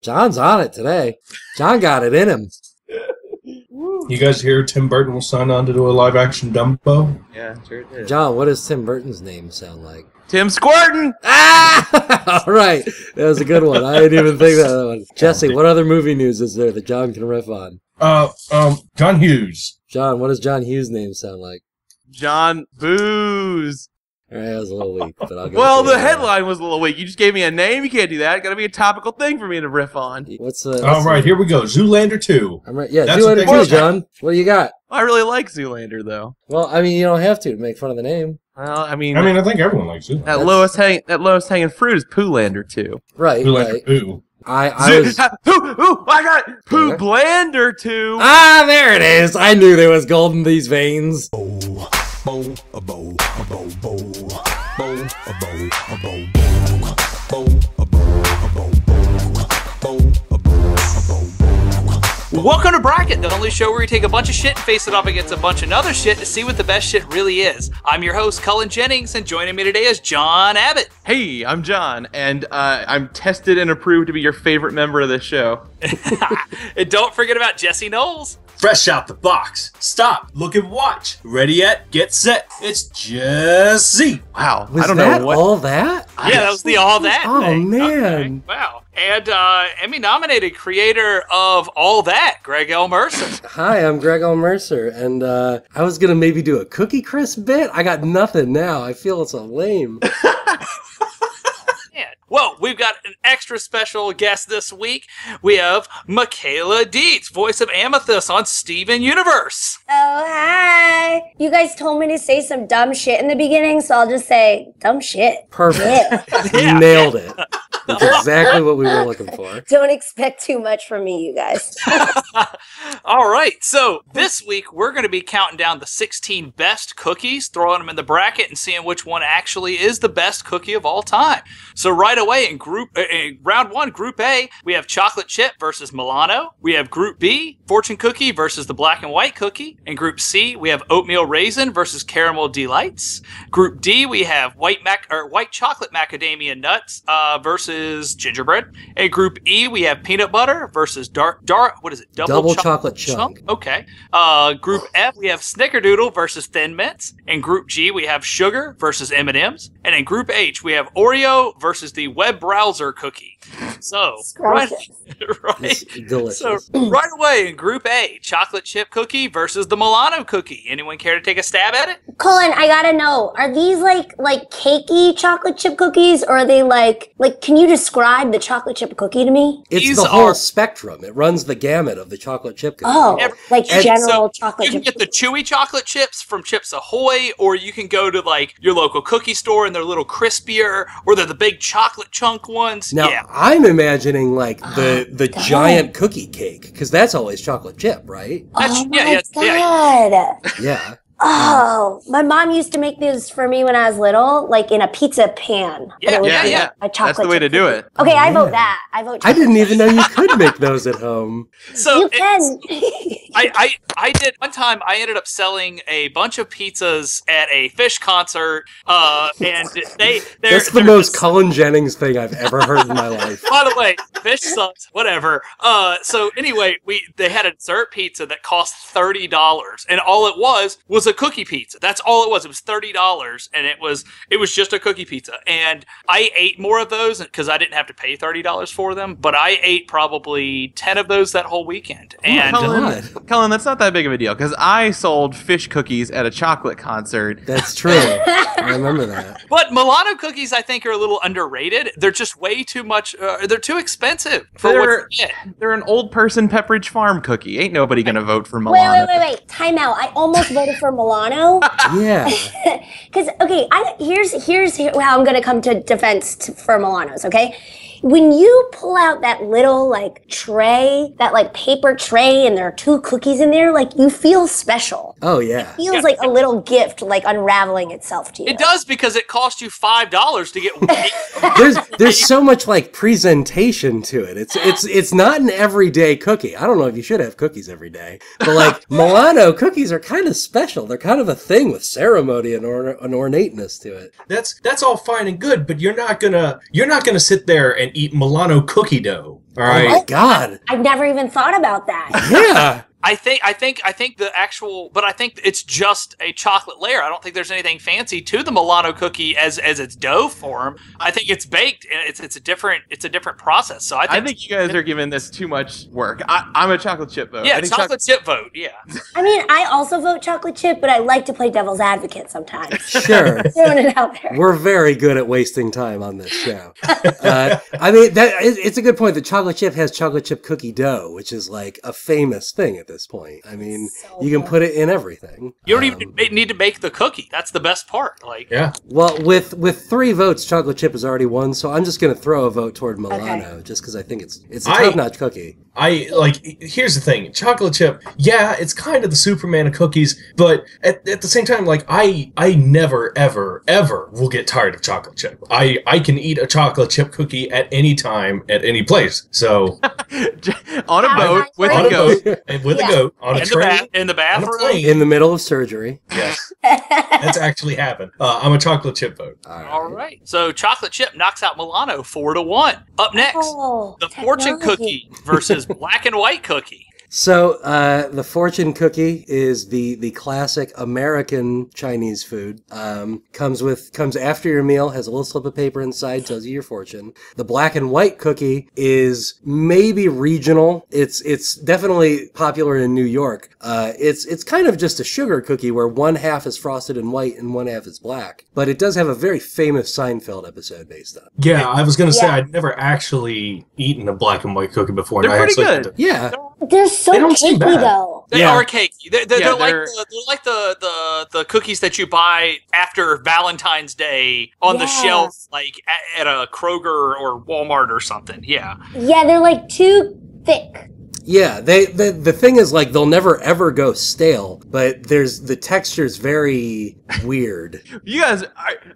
John's on it today. John got it in him. You guys hear Tim Burton will sign on to do a live-action Dumbo? Yeah, sure did. John, what does Tim Burton's name sound like? Tim Squirtin! Ah! All right. That was a good one. I didn't even think of that one. Jesse, what other movie news is there that John can riff on? John Hughes. John, what does John Hughes' name sound like? John Booze. All right, that was a little weak, but I'll go. Well, the headline was a little weak. You just gave me a name. You can't do that. Got to be a topical thing for me to riff on. All right, here we go. Zoolander 2. I'm right. Yeah, Zoolander 2, John. What do you got? I really like Zoolander, though. Well, I mean, you don't have to make fun of the name. Well, I mean, I think everyone likes Zoolander. That lowest hanging fruit is Poolander 2. Right. Zoolander right. 2. I got Poo Blander 2. Ah, there it is. I knew there was gold in these veins. Welcome to Bracket, the only show where we take a bunch of shit and face it off against a bunch of other shit to see what the best shit really is. I'm your host, Cullen Jennings, and joining me today is John Abbott. Hey, I'm John, and I'm tested and approved to be your favorite member of this show. And don't forget about Jesse Knowles. Fresh out the box. Stop, look and watch. Ready yet? Get set. It's Jesse. Wow. Was I don't that know what. all that? Yeah, that was the All That Oh, thing. man. Okay, wow. And Emmy-nominated creator of All That, Greg L. Mercer. Hi, I'm Greg L. Mercer, and I was going to maybe do a Cookie Crisp bit. I got nothing now. I feel so lame. Well, we've got an extra special guest this week. We have Michaela Dietz, voice of Amethyst on Steven Universe. Oh, hi. You guys told me to say some dumb shit in the beginning, so I'll just say dumb shit. Perfect. Yeah. You nailed it. That's exactly what we were looking for. Don't expect too much from me, you guys. All right, so this week we're going to be counting down the 16 best cookies, throwing them in the bracket, and seeing which one actually is the best cookie of all time. So right away in round one, Group A, we have chocolate chip versus Milano. We have Group B, fortune cookie versus the black and white cookie. In Group C, we have oatmeal raisin versus caramel delights. Group D, we have white chocolate macadamia nuts versus gingerbread. In Group E, we have peanut butter versus double chocolate chunk. Okay. Group F, we have snickerdoodle versus thin mints. In Group G, we have sugar versus M&Ms. And in Group H, we have Oreo versus the web browser cookie. So, right. Delicious. So, right away in Group A, chocolate chip cookie versus the Milano cookie. Anyone care to take a stab at it? Colin, I gotta know, are these like cakey chocolate chip cookies, or are they like, can you describe the chocolate chip cookie to me? It's the whole spectrum. It runs the gamut of the chocolate chip cookie. Oh, general chocolate chip. You can get the chewy chocolate chips from Chips Ahoy, or you can go to like your local cookie store and they're a little crispier, or they're the big chocolate chunk ones. Now, yeah. I'm imagining like the giant cookie cake, because that's always chocolate chip, right? Oh my God. Yeah. Oh, my mom used to make these for me when I was little, like in a pizza pan. Yeah. A chocolate That's the way to do it. Okay, I vote that. I vote. I didn't even know you could make those at home. So you can. I did one time. I ended up selling a bunch of pizzas at a Phish concert, and that's the most Cullen Jennings thing I've ever heard in my life. By the way, Phish sucks. Whatever. So anyway, they had a dessert pizza that cost $30, and all it was a cookie pizza. That's all it was. It was $30, and it was just a cookie pizza. And I ate more of those because I didn't have to pay $30 for them. But I ate probably 10 of those that whole weekend. And Cullen, that's not that big of a deal because I sold Phish cookies at a chocolate concert. That's true. I remember that. But Milano cookies, I think, are a little underrated. They're just way too much. They're too expensive for what you get. They're an old person Pepperidge Farm cookie. Ain't nobody gonna vote for Milano. Wait. Time out. I almost voted for Milano. Yeah. Because here's how I'm gonna come to defense for Milanos. Okay. When you pull out that little tray, that paper tray, and there are 2 cookies in there, you feel special. Oh yeah. It feels like a little gift, unraveling itself to you. It does, because it cost you $5 to get. There's so much presentation to it. It's not an everyday cookie. I don't know if you should have cookies every day, but Milano cookies are kind of special. They're kind of a thing with ceremony and an ornateness to it. That's all fine and good, but you're not gonna sit there and eat Milano cookie dough. All Oh right. my God. I've never even thought about that. Yeah. I think the actual, but I think it's just a chocolate layer. I don't think there's anything fancy to the Milano cookie as its dough form. I think it's baked and it's a different process. So I think you guys are giving this too much work. I'm a chocolate chip vote. Yeah, I think chocolate chip vote. Yeah. I mean, I also vote chocolate chip, but I like to play devil's advocate sometimes. Sure. Throwing it out there. We're very good at wasting time on this show. I mean, it's a good point. The chocolate chip has chocolate chip cookie dough, which is like a famous thing at this point. I mean, So you can good. put it in everything. You don't even need to make the cookie. That's the best part. Like, Yeah. Well, with 3 votes, chocolate chip has already won, so I'm just going to throw a vote toward Milano, just because I think it's a top-notch cookie. Here's the thing. Chocolate chip, yeah, it's kind of the Superman of cookies, but at the same time, like, I never, ever, ever will get tired of chocolate chip. I can eat a chocolate chip cookie at any time, at any place. So, on a boat with on a a goat. boat, and with a goat, on a train, in the on a bathroom. plane. In the middle of surgery. Yes. That's actually happened. I'm a chocolate chip vote. All right. So chocolate chip knocks out Milano 4-1. Up next, Oh, the fortune technology. cookie versus black and white cookie. So, the fortune cookie is the classic American Chinese food. Comes after your meal, has a little slip of paper inside, tells you your fortune. The black and white cookie is maybe regional. It's definitely popular in New York. It's kind of just a sugar cookie where one half is frosted in white and one half is black. But it does have a very famous Seinfeld episode based on it. Yeah, I was going to say Yeah. I'd never actually eaten a black and white cookie before. They're and I pretty actually good. had to- Yeah. They're so They don't seem cakey bad. though. They Yeah. are cakey. They're Yeah, like the cookies that you buy after Valentine's Day on the Yeah. shelf, like at a Kroger or Walmart or something. Yeah. Yeah, they're like too thick. Yeah, the thing is, like, they'll never ever go stale, but the texture's very weird. You guys,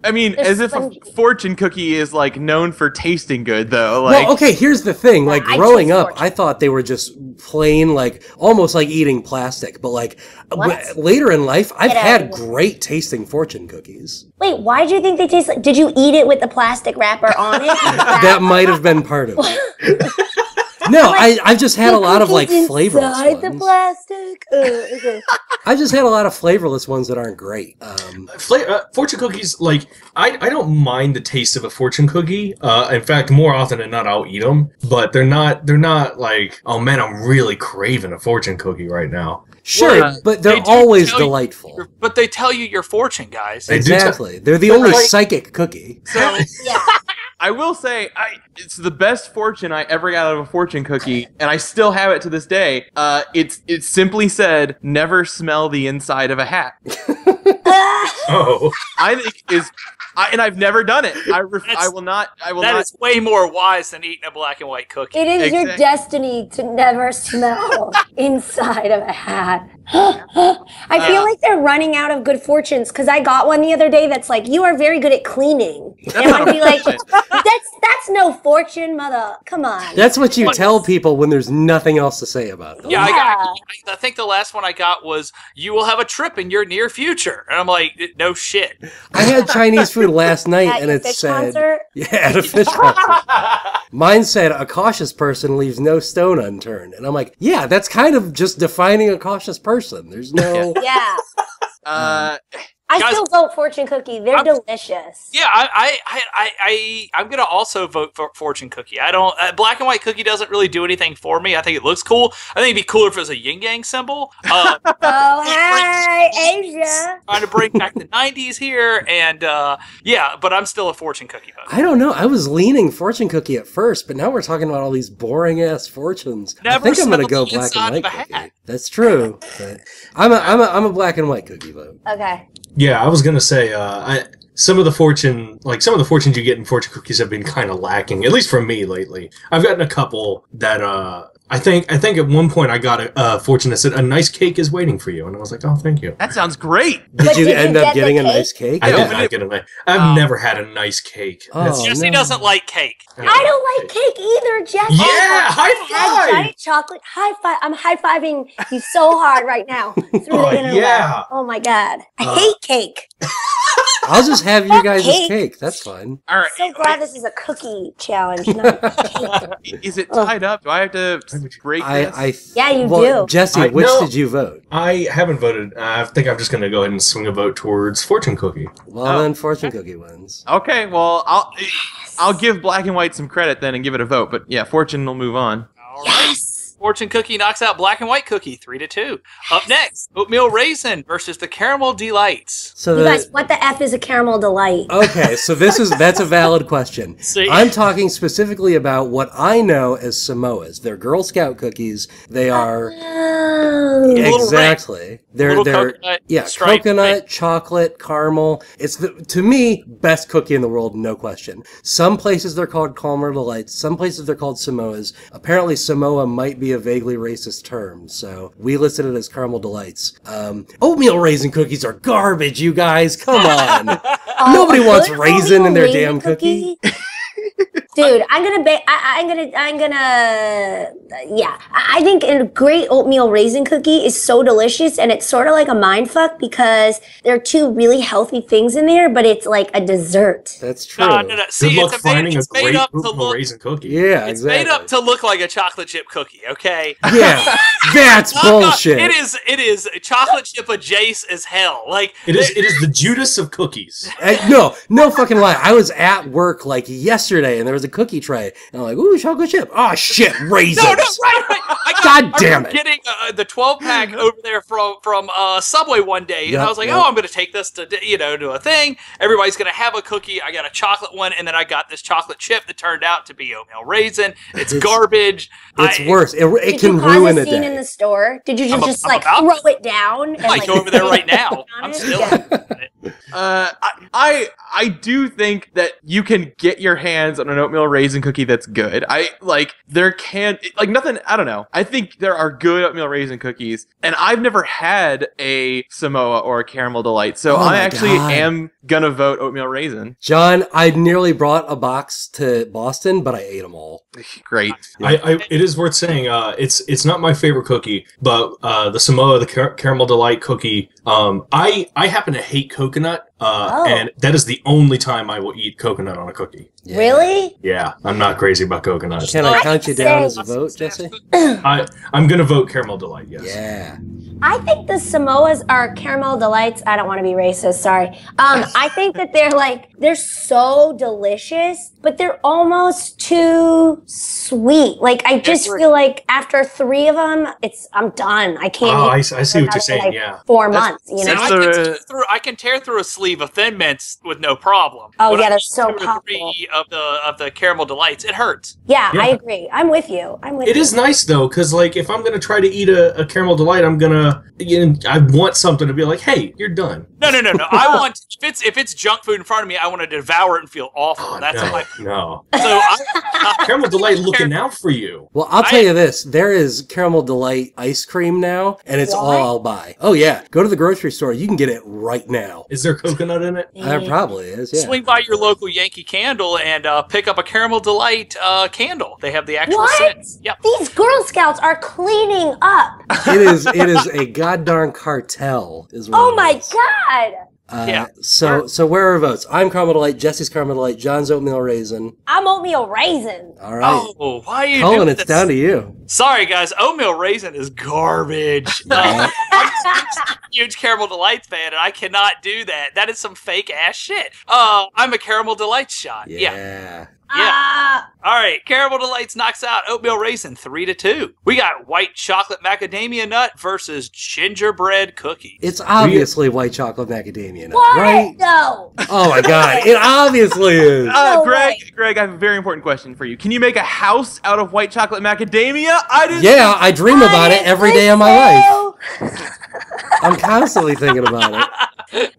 I mean, They're as if a spongy. fortune cookie is like known for tasting good, though. Like, Well, okay, here's the thing. Like, I growing choose up, fortune. I thought they were just plain, like, almost like eating plastic. But, like, What? later in life, I've Get out had of here. great tasting fortune cookies. Wait, why do you think they taste like? Did you eat it with the plastic wrapper on it? That might have been part of it. No, I've just had a lot of, like, flavorless inside the ones. plastic. Okay. I've just had a lot of flavorless ones that aren't great. Fortune cookies, like, I don't mind the taste of a fortune cookie. In fact, more often than not, I'll eat them. But they're not like, oh man, I'm really craving a fortune cookie right now. Sure, Well, but they're they do always tell you- delightful. But they tell you your fortune, guys. They do Exactly. They're the only Right. psychic cookie. so Yeah. I will say, it's the best fortune I ever got out of a fortune cookie, and I still have it to this day. It simply said, "Never smell the inside of a hat." Oh, I think and I've never done it. I will not. That is way more wise than eating a black and white cookie. It is your Exactly. destiny to never smell inside of a hat. I feel like they're running out of good fortunes because I got one the other day that's like, you are very good at cleaning. And not I'd be a like, fortune. that's no fortune, mother. Come on. That's what you tell people when there's nothing else to say about them. Yeah, Yeah. I think the last one I got was, you will have a trip in your near future. And I'm like, no shit. I had Chinese food last night, At and your it Phish said, concert? "Yeah, at a Phish concert." Mine said, "A cautious person leaves no stone unturned," and I'm like, "Yeah, that's kind of just defining a cautious person. There's no." Yeah. I Guys- still vote fortune cookie. They're delicious. Yeah, I'm gonna also vote for fortune cookie. I don't black and white cookie doesn't really do anything for me. I think it looks cool. I think it'd be cooler if it was a yin yang symbol. Oh, hey, Asia. Trying to bring back the '90s here, and yeah, but I'm still a fortune cookie vote. I don't know. I was leaning fortune cookie at first, but now we're talking about all these boring ass fortunes. Never I think I'm gonna smelled go the black inside and of white a hat. cookie. That's true. But I'm a black and white cookie vote. Okay. yeah, I was gonna say, some of the fortunes you get in fortune cookies have been kind of lacking, at least for me lately. I've gotten a couple that I think at one point I got a fortune that said, "A nice cake is waiting for you," and I was like, "Oh, thank you." That sounds great. Did But you did you end get up the getting a cake? nice cake? I Yeah, did but not get a nice. I've never had a nice cake. Oh, Jesse no. doesn't like cake. I don't like cake either, Jeff. Yeah, high I had five! giant chocolate. High five. I'm high fiving you so hard right now through Oh, the internet. yeah. Oh my god. I hate cake. I'll just have your guys' cake. cake. That's fine. All right. So glad this is a cookie challenge, not a cake. Is it tied up? Do I have to break this? Yeah, you well, do. Jesse, which did you vote? I haven't voted. I think I'm just going to go ahead and swing a vote towards Fortune Cookie. Well, then Fortune Cookie wins. Okay, well, I'll give Black and White some credit then and give it a vote. But yeah, Fortune will move on. All right. Fortune Cookie knocks out Black and White Cookie 3-2. Up next, Oatmeal Raisin versus the Caramel Delights. So You guys, what the F is a caramel delight? Okay, so that's a valid question. See? I'm talking specifically about what I know as Samoas. They're Girl Scout cookies. They are Oh. exactly. They're coconut, stripe, coconut, right? chocolate, caramel. It's to me best cookie in the world, no question. Some places they're called Caramel Delights. Some places they're called Samoas. Apparently, Samoa might be a vaguely racist term, so we listed it as Caramel Delights. Oatmeal raisin cookies are garbage, you guys. Come on. Nobody wants Good raisin in oatmeal their raisin damn cookie. Dude, yeah. I think a great oatmeal raisin cookie is so delicious, and it's sort of like a mind fuck because there are two really healthy things in there, but it's like a dessert. That's true. No. See, Good luck it's made, finding a it's made great up to oatmeal look. raisin cookie. Yeah, It's exactly. made up to look like a chocolate chip cookie. Okay. Yeah, that's bullshit. It is chocolate chip adjacent as hell. Like It is the Judas of cookies. No fucking lie. I was at work like yesterday, and there was a cookie tray, and I'm like, "Ooh, chocolate chip! Oh shit, raisins!" No, right. God damn it. Getting the 12-pack over there from Subway one day, and Yep, I was like, yep. "Oh, I'm going to take this to to a thing. Everybody's going to have a cookie. I got a chocolate one, and then I got this chocolate chip that turned out to be oatmeal raisin. It's garbage. It's worse. It Did can you cause ruin a a scene day. in the store? Did you I'm just about throw to. it down? And, I go over there right now. I'm still. Yeah. I do think that you can get your hands on an oatmeal raisin cookie that's good. I don't know. I think there are good oatmeal raisin cookies, and I've never had a Samoa or a Caramel Delight, so Oh I my actually God. am gonna vote oatmeal raisin. John, I nearly brought a box to Boston, but I ate them all. Great. It is worth saying, it's not my favorite cookie, but the Samoa, the Caramel Delight cookie, I happen to hate coconut, and that is the only time I will eat coconut on a cookie. Yeah. Really? Yeah, I'm not crazy about coconut. Can I count you down as a vote, Jesse? I'm gonna vote Caramel Delight, yes. Yeah. I think the Samoas are caramel delights. I don't want to be racist, sorry. I think that they're so delicious, but they're almost too sweet. Like, I just feel like after 3 of them, I'm done. I can't Oh, eat I see what you're saying, like yeah. 4 months, you know? I can tear through a sleeve of Thin Mints with no problem. Oh, When yeah, I they're eat so 2 or powerful. 3 of the Caramel Delights, it hurts. Yeah, Yeah. I agree. I'm with you. It is nice though, because like if I'm gonna try to eat a Caramel Delight, I want something to be like, hey, you're done. No. I want if it's junk food in front of me, I want to devour it and feel awful. Oh, That's my. no. So Caramel Delight looking out for you. Well, I'll tell you this. There is Caramel Delight ice cream now, and it's all I'll buy. Oh, yeah. Go to the grocery store. You can get it right now. Is there coconut in it? There probably is, yeah. swing by your local Yankee Candle and pick up a Caramel Delight candle. They have the actual scent. Yep. These Girl Scouts are cleaning up. It is a goddarn cartel, is what Oh it my is. God. Yeah. So where are our votes? I'm Caramel Delight, Jesse's Caramel Delight, John's Oatmeal Raisin. I'm oatmeal raisin. All right. Oh, why are you Cullen, doing it's this? down to you. Sorry, guys. Oatmeal Raisin is garbage. I'm a huge Caramel Delights fan, and I cannot do that. That is some fake ass shit. I'm a Caramel Delights shot. Yeah. All right. Caramel Delights knocks out Oatmeal Raisin 3-2. We got white chocolate macadamia nut versus gingerbread cookie. It's obviously white chocolate macadamia nut, What? right? No. Oh my god, it obviously is. No Greg, I have a very important question for you. Can you make a house out of white chocolate macadamia? Yeah, I dream about it every day of my life. life. I'm constantly thinking about it.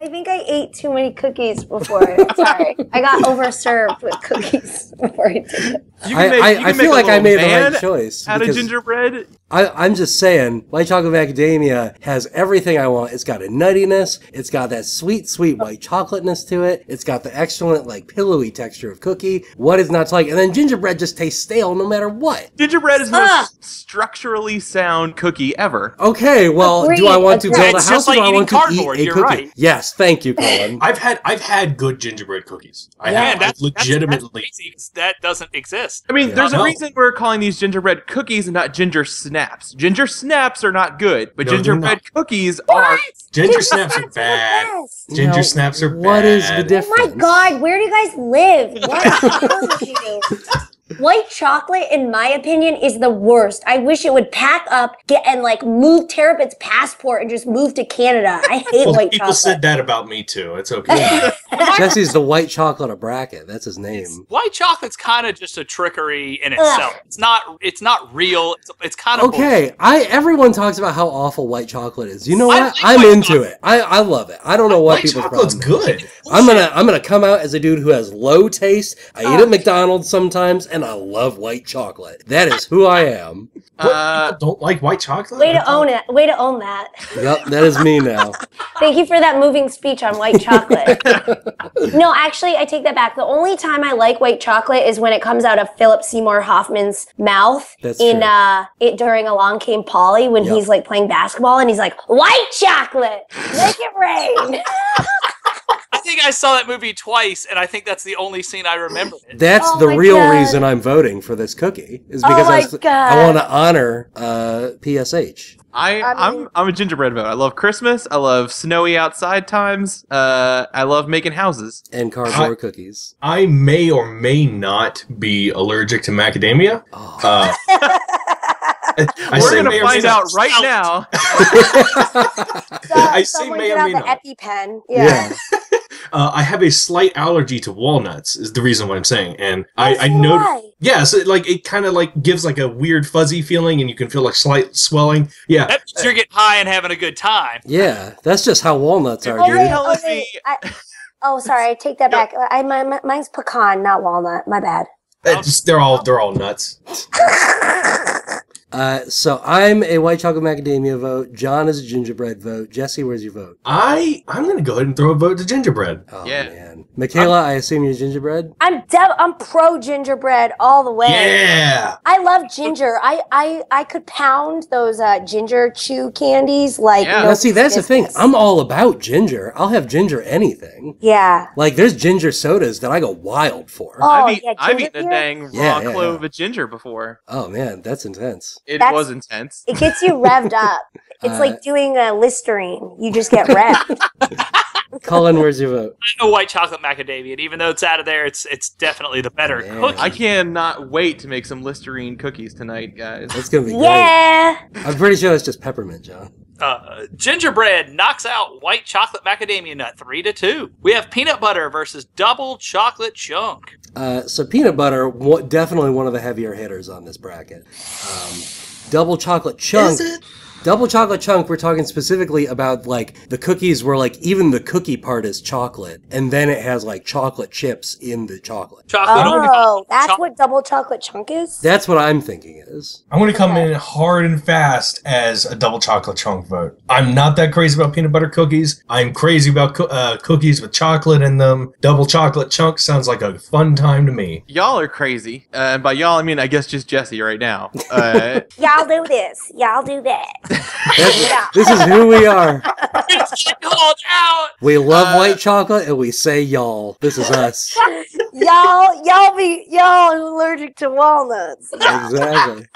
I think I ate too many cookies before. Sorry. I got overserved with cookies before I did it. I feel like I made the right choice. Out of because gingerbread? I'm just saying, white chocolate macadamia has everything I want. It's got a nuttiness. It's got that sweet, sweet white chocolateness to it. It's got the excellent, like, pillowy texture of cookie. What is not to like? And then gingerbread just tastes stale no matter what. Gingerbread is the most structurally sound cookie ever. Okay, well, Agreed, do I want to agreed. build a It's house just or do like I want eating to eat cardboard, a you're cookie? right. Yes, Yes, thank you, Cullen. I've had good gingerbread cookies. I Yeah, have. that's Legitimately. crazy 'cause that doesn't exist. I mean, there's a No. reason we're calling these gingerbread cookies and not ginger snaps. Ginger snaps are not good, but No, they're gingerbread not. cookies are. Ginger snaps are bad. Ginger Now, snaps are bad. What is the Oh difference? my god, where do you guys live? What is wrong with you? White chocolate, in my opinion, is the worst. I wish it would pack up, tear up its passport and just move to Canada. I hate Well, white people chocolate. said that about me too. It's okay. Jesse's the white chocolate of bracket. That's his name. White chocolate's kind of just a trickery in itself. It's not real. It's kind of Okay, everyone talks about how awful white chocolate is. You know I what? like I'm white into chocolate. it. I love it. I don't know what White people's chocolate's problem is. good. I'm gonna come out as a dude who has low taste. I eat at McDonald's sometimes, and I love white chocolate. That is who I am. People don't like white chocolate? Way to own it. Way to own that. Yep, that is me now. Thank you for that moving speech on white chocolate. No, actually, I take that back. The only time I like white chocolate is when it comes out of Philip Seymour Hoffman's mouth That's in true. during Along Came Polly when Yep. he's like playing basketball and he's like, white chocolate, make it rain. I think I saw that movie twice, and I think that's the only scene I remember. That's Oh the my real God. reason I'm voting for this cookie. Is because Oh my God. I want to honor PSH. I'm a gingerbread vote. I love Christmas. I love snowy outside times. I love making houses. And cardboard cookies. I may or may not be allergic to macadamia. Oh. We're gonna find out right now. I say Someone may get or out may the not. EpiPen. Yeah. I have a slight allergy to walnuts is the reason why I'm saying. And I so know. do I. Yeah, so it kind of like gives like a weird fuzzy feeling and you can feel like slight swelling. Yeah. That means you're getting high and having a good time. Yeah, that's just how walnuts are, Oh, dude. wait, telling oh, wait. me- Sorry, I take that back. Mine's pecan, not walnut. My bad. They're all nuts. So I'm a white chocolate macadamia vote. John is a gingerbread vote. Jesse, where's your vote? I'm gonna go ahead and throw a vote to gingerbread. Oh, Yeah. man. Michaela, I assume you're gingerbread? I'm pro gingerbread all the way. Yeah. I love ginger. I could pound those ginger chew candies like Yeah. no Now, see, that's the thing. business. I'm all about ginger. I'll have ginger anything. Yeah. Like, there's ginger sodas that I go wild for. Oh, I've yeah, eaten ginger a beer? dang raw Yeah, yeah, clove yeah. of ginger before. Oh, man, that's intense. It That's- was intense. It gets you revved up. It's like doing a Listerine. You just get revved. Cullen, where's your vote? I know white chocolate macadamia, and even though it's out of there, it's definitely the better Man. cookie. I cannot wait to make some Listerine cookies tonight, guys. That's going to be Yeah. great. I'm pretty sure it's just peppermint, John. Gingerbread knocks out white chocolate macadamia nut 3-2. We have peanut butter versus double chocolate chunk. So peanut butter, definitely one of the heavier hitters on this bracket. Double chocolate chunk. Is it? Double chocolate chunk, we're talking specifically about like the cookies where like even the cookie part is chocolate and then it has like chocolate chips in the chocolate. Chocolate. Oh, that's what double chocolate chunk is? That's what I'm thinking is. I'm going to come in hard and fast as a double chocolate chunk vote. I'm not that crazy about peanut butter cookies. I'm crazy about cookies with chocolate in them. Double chocolate chunk sounds like a fun time to me. Y'all are crazy. And by y'all, I mean, I guess just Jesse right now. Y'all do this. Y'all do that. This is who we are. Called out. We love white chocolate and we say y'all. This is us. y'all allergic to walnuts. Exactly.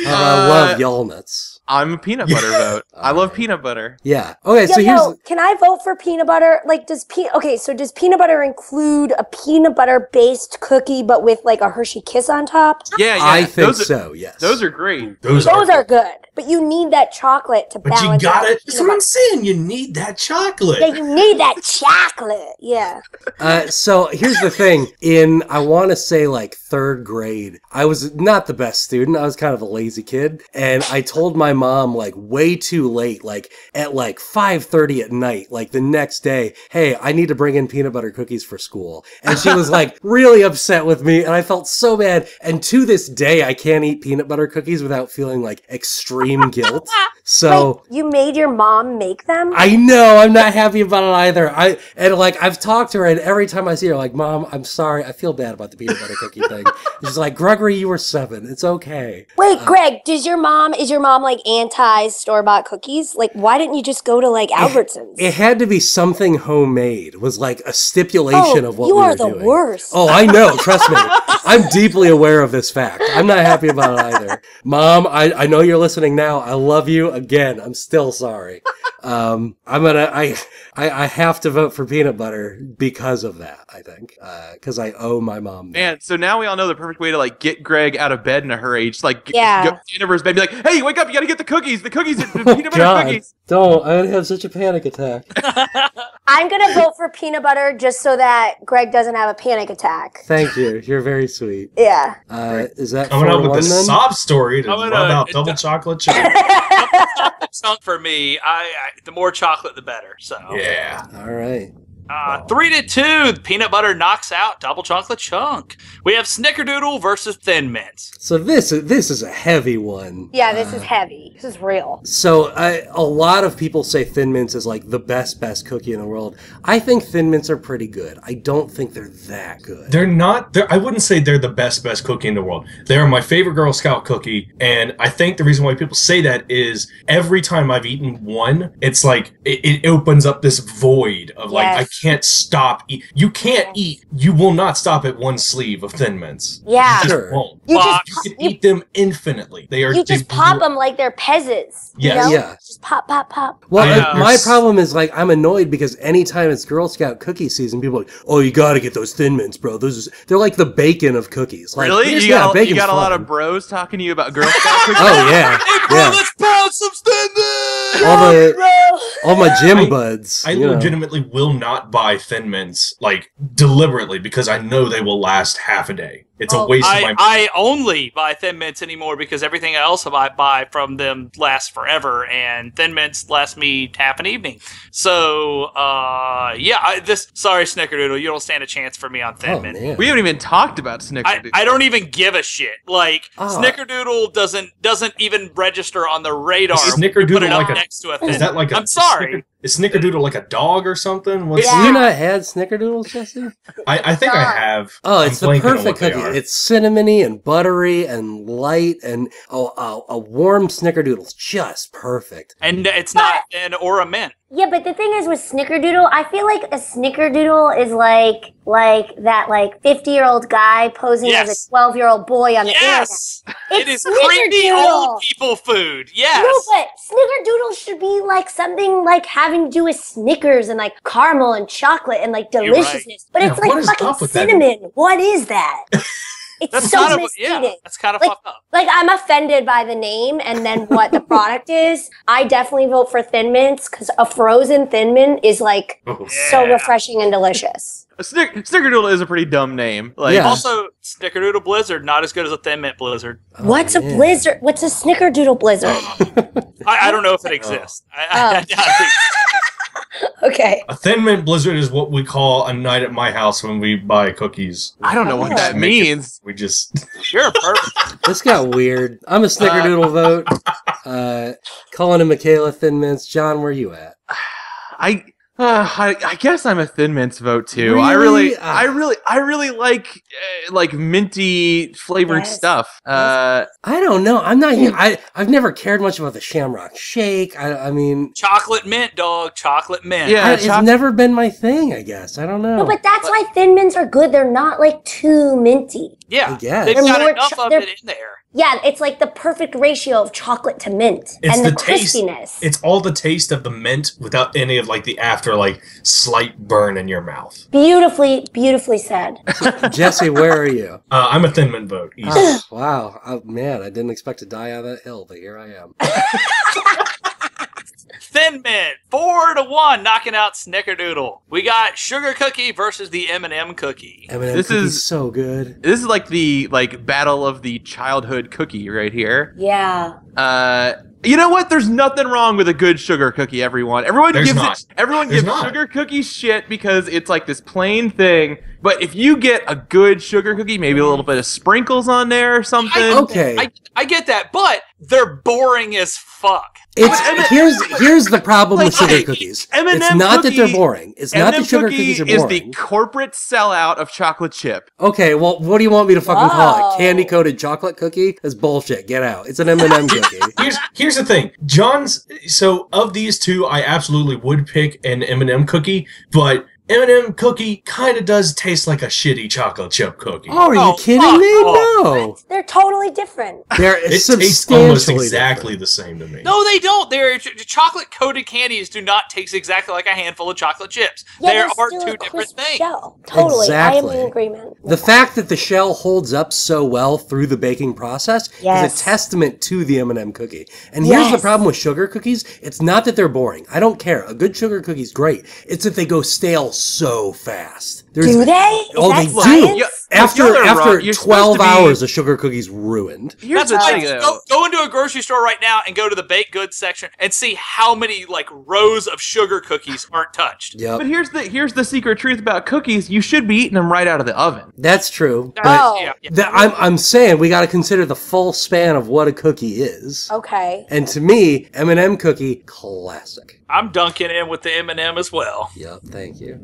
I love y'all nuts. I'm a peanut butter vote. I love peanut butter. Yeah. Okay, so Yo, here's can I vote for peanut butter? Like, does peanut butter include a peanut butter based cookie, but with like a Hershey Kiss on top? Yeah, I think those are, so, yes. Those are great. Those are good, but you need that chocolate to But you balance. got out it. the That's peanut what I'm butter. saying. You need that chocolate. Yeah, you need that chocolate. Yeah. So here's the thing. In, I want to say like 3rd grade, I was not the best student. I was kind of a lazy kid. And I told my mom like way too late, like at like 5:30 at night, like the next day, hey, I need to bring in peanut butter cookies for school. And she was like really upset with me. And I felt so bad. And to this day, I can't eat peanut butter cookies without feeling like extremely extreme guilt. So Wait, you made your mom make them? I know I'm not happy about it either. I've talked to her, and every time I see her, like, Mom, I'm sorry, I feel bad about the peanut butter cookie thing. She's like, Gregory, you were 7. It's okay. Wait, Greg, is your mom like anti store-bought cookies? Like, why didn't you just go to like Albertsons? It had to be something homemade. Was like a stipulation of what we were doing. You are the worst. Oh, I know. Trust me. I'm deeply aware of this fact. I'm not happy about it either. Mom, I know you're listening now. I love you. Again, I'm still sorry. I have to vote for peanut butter because of that, I think. Because I owe my mom that. Man, so now we all know the perfect way to like get Greg out of bed in a hurry. Just like go into his bed and be like, hey, wake up, you gotta get the cookies. The cookies, the peanut butter cookies. Don't. I would have such a panic attack. I'm going to vote for peanut butter just so that Greg doesn't have a panic attack. Thank you. You're very sweet. Yeah. Is that coming up with the then? sob story to rub out double chocolate chip? Chunk for me. The more chocolate, the better. So Yeah. All right. 3-2. Peanut butter knocks out double chocolate chunk. We have Snickerdoodle versus Thin Mints. So this is a heavy one. Yeah, this is heavy. This is real. So a lot of people say Thin Mints is like the best cookie in the world. I think Thin Mints are pretty good. I don't think they're that good. They're not. I wouldn't say they're the best cookie in the world. They're my favorite Girl Scout cookie, and I think the reason why people say that is every time I've eaten one, it's like it opens up this void of like I can't stop. You can't eat. You will not stop at one sleeve of Thin Mints. Yeah. You just won't. You can eat them infinitely. You just pop them like they're pezzes. Yes. You know? Yeah. Just pop, pop, pop. Well, my problem is like I'm annoyed because anytime it's Girl Scout cookie season, people are like, oh, you got to get those Thin Mints, bro. They're like the bacon of cookies. Like, really? You got a lot of bros talking to you about Girl Scout cookies? Oh yeah. Hey, bro, let's pound some Thin Mints. All my gym buds. I legitimately will not buy Thin Mints like deliberately because I know they will last half a day. It's a waste of my money. I only buy Thin Mints anymore because everything else I buy from them lasts forever, and Thin Mints last me half an evening. So, sorry, Snickerdoodle, you don't stand a chance for me on Thin Mints. Man. We haven't even talked about Snickerdoodle. I don't even give a shit. Like, Snickerdoodle doesn't even register on the radar. Is Snickerdoodle put it up like next to a Thin. Is that like I'm sorry. Is Snickerdoodle like a dog or something? Have you not had Snickerdoodles, Jesse? I think I have. Oh, it's the perfect cookie. Are. It's cinnamony and buttery and light, and a warm Snickerdoodle's just perfect. And it's not an or a mint. Yeah, but the thing is with Snickerdoodle, I feel like a Snickerdoodle is like that 50-year-old guy posing as a 12-year-old boy on the internet. It is creepy old people food. Yes. No, but Snickerdoodle should be like something like having to do with Snickers and like caramel and chocolate and like deliciousness. But it's like fucking cinnamon. What is that? It's so misleading. That's kind of fucked up. Like, I'm offended by the name and then what the product is. I definitely vote for Thin Mints because a frozen Thin Mint is like so refreshing and delicious. Snickerdoodle is a pretty dumb name. Also, Snickerdoodle Blizzard, not as good as a Thin Mint Blizzard. What's a blizzard? What's a Snickerdoodle Blizzard? I don't know if it exists. I Okay. A Thin Mint Blizzard is what we call a night at my house when we buy cookies. I don't know what that means. We just... You're perfect. This got weird. I'm a Snickerdoodle vote. Cullen and Michaela, Thin Mints. John, where you at? I guess I'm a Thin Mints vote too. Really? I really like minty flavored stuff. I don't know. I'm not. I've never cared much about the Shamrock Shake. I mean, chocolate mint, dog. Chocolate mint. Yeah, it's never been my thing. I guess I don't know. No, but that's why Thin Mints are good. They're not like too minty. Yeah, I guess. they've got enough of it in there. Yeah, it's like the perfect ratio of chocolate to mint and the crispiness. It's all the taste of the mint without any of like the after slight burn in your mouth. Beautifully said. Jesse, where are you? I'm a Thin Mint vote. Easy. Oh, wow, man, I didn't expect to die on that hill, but here I am. Thin Mint, 4-1, knocking out Snickerdoodle. We got Sugar Cookie versus the M&M Cookie. M&M Cookie's so good. This is like the battle of the childhood cookie right here. Yeah. You know what? There's nothing wrong with a good sugar cookie, everyone. Everyone gives sugar cookie shit because it's like this plain thing. But if you get a good sugar cookie, maybe a little bit of sprinkles on there or something. Okay. I get that, but they're boring as fuck. Here's the problem with sugar cookies. M&M it's not that they're cookie- boring. It's not that sugar cookies are is boring. the corporate sellout of chocolate chip. Okay, well, what do you want me to fucking call Whoa. it? Candy coated chocolate cookie? That's bullshit. Get out. It's an M&M cookie. Here's the thing, so of these two, I absolutely would pick an M&M cookie, but M&M cookie kind of does taste like a shitty chocolate chip cookie. Oh, are you Oh, kidding fuck me? off. No. They're totally different. They're It tastes substantially almost exactly different. the same to me. No, they don't. They're chocolate coated candies do not taste exactly like a handful of chocolate chips. Yeah, there they're are still two a different crisp things. shell. Totally, I am Exactly. in agreement. The fact that the shell holds up so well through the baking process is Yes. a testament to the M&M cookie. And here's the Yes. problem with sugar cookies. It's not that they're boring. I don't care. A good sugar cookie's great. It's that they go stale so fast. Do they? Is Oh, that they do. science? Yeah. After You're wrong. You're 12 supposed to be- hours, a sugar cookie's ruined. Here's That's the why thing, though. go into a grocery store right now and go to the baked goods section and see how many like rows of sugar cookies aren't touched. Yep. But here's the secret truth about cookies. You should be eating them right out of the oven. That's true. But Oh. Yeah. I'm saying we got to consider the full span of what a cookie is. Okay. And to me, M&M cookie, classic. I'm dunking in with the M&M as well. Yep, thank you.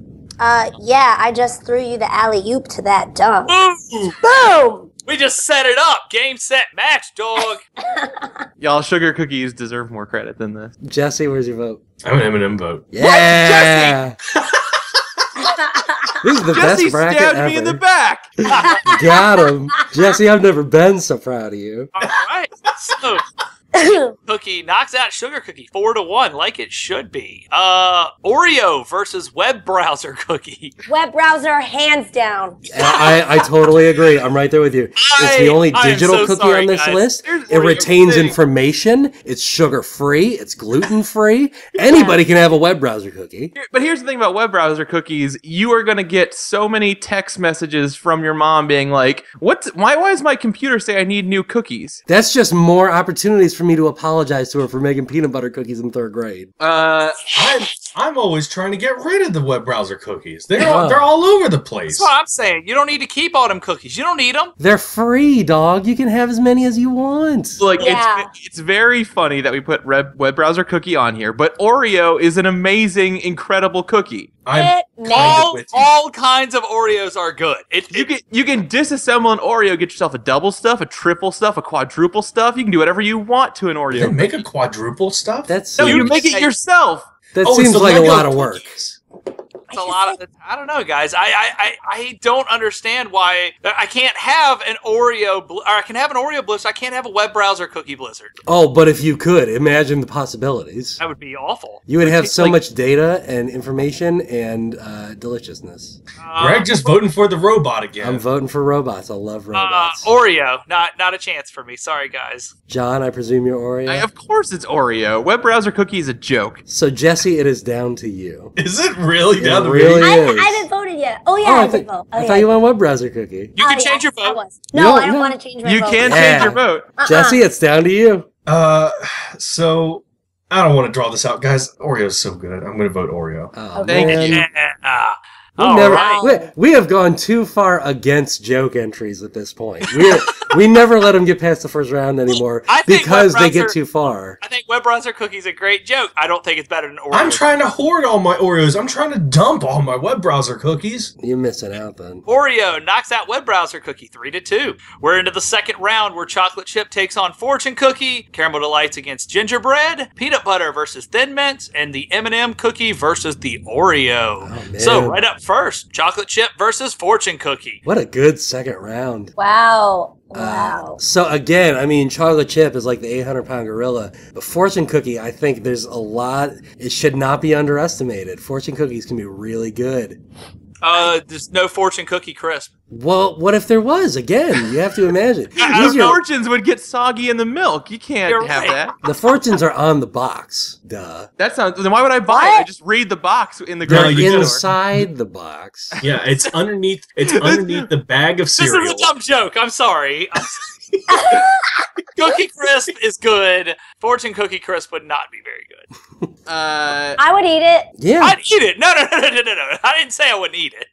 Yeah, I just threw you the alley-oop to that dunk. Boom! Boom! We just set it up. Game, set, match, dog. Y'all, sugar cookies deserve more credit than this. Jesse, where's your vote? I'm an M&M vote. Yeah! This is the Jesse best bracket stabbed ever. me in the back. Got him. Jesse, I've never been so proud of you. All right. So, cookie knocks out sugar cookie 4-1, like it should be. Oreo versus web browser cookie. Web browser, hands down. I totally agree. I'm right there with you. It's the only I am digital so cookie sorry, on this guys. list. Here's It what retains I'm saying. information. It's sugar-free. It's gluten-free. Anybody can have a web browser cookie. But here's the thing about web browser cookies. You are going to get so many text messages from your mom being like, why does my computer say I need new cookies? That's just more opportunities for me to apologize to her for making peanut butter cookies in 3rd grade. I'm always trying to get rid of the web browser cookies. They're Yeah. they're all over the place. That's what I'm saying. You don't need to keep all them cookies. You don't need them. They're free, dog. You can have as many as you want. Like Yeah. it's very funny that we put web browser cookie on here, but Oreo is an amazing, incredible cookie. I'm It kind makes- of with you. All kinds of Oreos are good. You can disassemble an Oreo, get yourself a double stuff, a triple stuff, a quadruple stuff. You can do whatever you want to an They Oreo. make a quadruple stuff? That's No, you seems- make it yourself. that it's seems the like a Lego lot of work. cookies. It's a lot of. I don't know, guys. I don't understand why I can't have an Oreo. Or I can have an Oreo blizzard. I can't have a web browser cookie blizzard. Oh, but if you could, imagine the possibilities. That would be awful. You would have so like- much data and information and deliciousness. Greg just voting for the robot again. I'm voting for robots. I love robots. Oreo, not a chance for me. Sorry, guys. John, I presume you're Oreo? Of course it's Oreo. Web browser cookie is a joke. So, Jesse, it is down to you. Is it really It down the really road? is. I haven't voted yet. Oh, yeah, Oh, I did vote. Oh, I yeah. thought you went web browser cookie. You can Oh, change yeah, your I vote. was. No, No, I don't no. want to change my You vote. can Yeah. change your vote. Jesse, it's down to you. So I don't want to draw this out, guys. Oreo's so good. I'm going to vote Oreo. Oh, Thank man. you. Yeah. We, All never, right. we have gone too far against joke entries at this point. We never let them get past the first round anymore I think because web they get browser- too far. I think web browser cookie's a great joke. I don't think it's better than Oreo. I'm trying to hoard all my Oreos. I'm trying to dump all my web browser cookies. You're missing out then. Oreo knocks out web browser cookie 3-2. We're into the second round where chocolate chip takes on fortune cookie, caramel delights against gingerbread, peanut butter versus thin mints, and the M&M cookie versus the Oreo. man. So right up first, chocolate chip versus fortune cookie. What a good second round. Wow. Wow. So again, I mean, chocolate chip is like the 800-pound gorilla. But fortune cookie, I think there's a lot. It should not be underestimated. Fortune cookies can be really good. There's no fortune cookie crisp. Well, what if there was? Again, you have to imagine. Your These are- fortunes would get soggy in the milk. You can't You're have right. that. the fortunes are on the box. Duh. That sounds. Then why would I buy it? What? I just read the box in the They're grocery store. inside the box. Yeah, it's underneath. It's underneath the bag of This cereal. is a dumb joke. I'm sorry. Cookie crisp is good. Fortune cookie crisp would not be very good. I would eat it. Yeah. I'd eat it. No. I didn't say I wouldn't eat it.